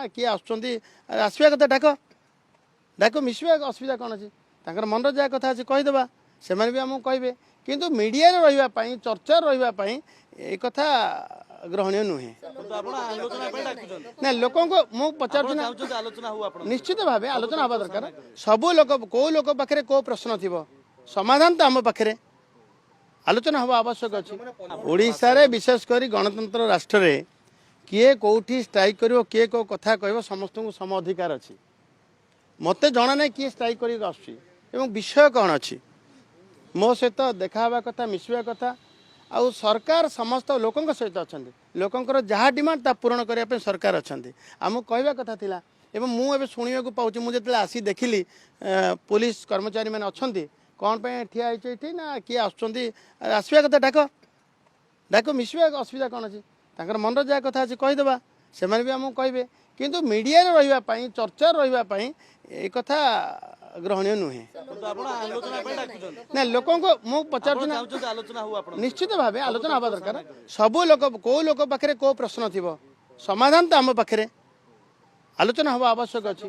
किए आसवा कथा डाक डाक मिसवा असुविधा कौन अच्छी मनर जहाँ कथा अच्छे कहीदेवा से भी आमको कहे किंतु मीडिया रही चर्चा रही ये कथा ग्रहणीय नुहे ना लोक मुझे पचार निश्चित भाव आलोचना हवा दरकार सबू लोक कौ लोक पाखे कौ प्रश्न थी समाधान तो आम पाखे आलोचना हवा आवश्यक अच्छी ओडिशा रे विशेषकर गणतंत्र राष्ट्र रे किए कौटी स्ट्राइक करिवो किए को कथा कहबो समस्त को सम अधिकार अच्छी मते जना नहीं किए स्ट्राइक करी आछी एवं विषय कौन अच्छी मो सहित देखा कथा मिसवा कथा आउ सरकार समस्त लोकों सहित अच्छा लोकंर जहाँ डिमांड ता पूरण करने सरकार अच्छा आमको कहवा कथा थिला एवं मुझे शुणा पाँच मुझे आसी देखिली पुलिस कर्मचारी मैंने अच्छा कौन पे ठिया होती ना किए आसवा कथा डाक डाक मिसवा असुविधा कौन अच्छी मनर जहाँ कथा अच्छे कहीदेवा से भी आमको कहे किंतु मीडिया रही चर्चा रही ये कथा ग्रहणीय नुहे ना लोक मुझे पचार निश्चित भाव आलोचना हवा दरकार सबू लोक कौ लोक पाखे कौ प्रश्न थी समाधान तो आम पाखे आलोचना हवा आवश्यक अच्छी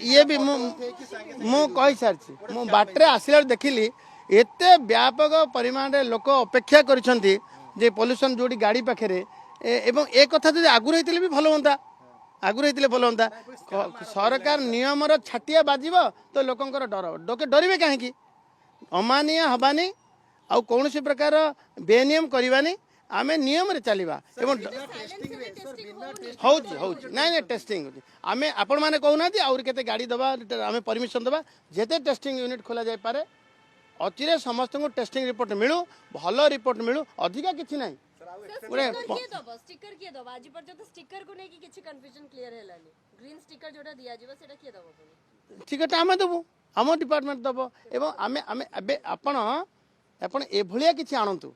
ये भी मुझे सारी मु बाटे आसला देखिली एते व्यापक परिमाण लोक अपेक्षा कर पॉल्यूशन जोड़ी गाड़ी पाखे एवं एक कथा जो आगुरी होते भी भल हाँ आगुरी होते भल हाँ सरकार नियम छाटिया बाजिब तो लोकंर डर लोके डरवे कहीं अमानिया हबानी आउ कौन प्रकार बेनियम करवानी आम नियम रे चलवा ना टेस्टिंग आम आपण मैंने कहूना आउरी केते गाड़ी दबा आम परमिशन दबा जेते टेस्टिंग यूनिट खोल जाए पारे अचिरे समस्त को टेस्टिंग रिपोर्ट मिलू भल रिपोर्ट मिलू अधिका किछि नाही स्टिकर किए दबा आज पर्यंत स्टिकर को नहीं कि किछि कंफ्यूजन क्लियर हेलानी ग्रीन स्टिकर जोटा दिया जीवा सेटा किए दबो पुनी स्टिकर आम दबु आम डिपार्टमेंट दबो एवं आम आम आपण आपण एभलिया किछि आणंतु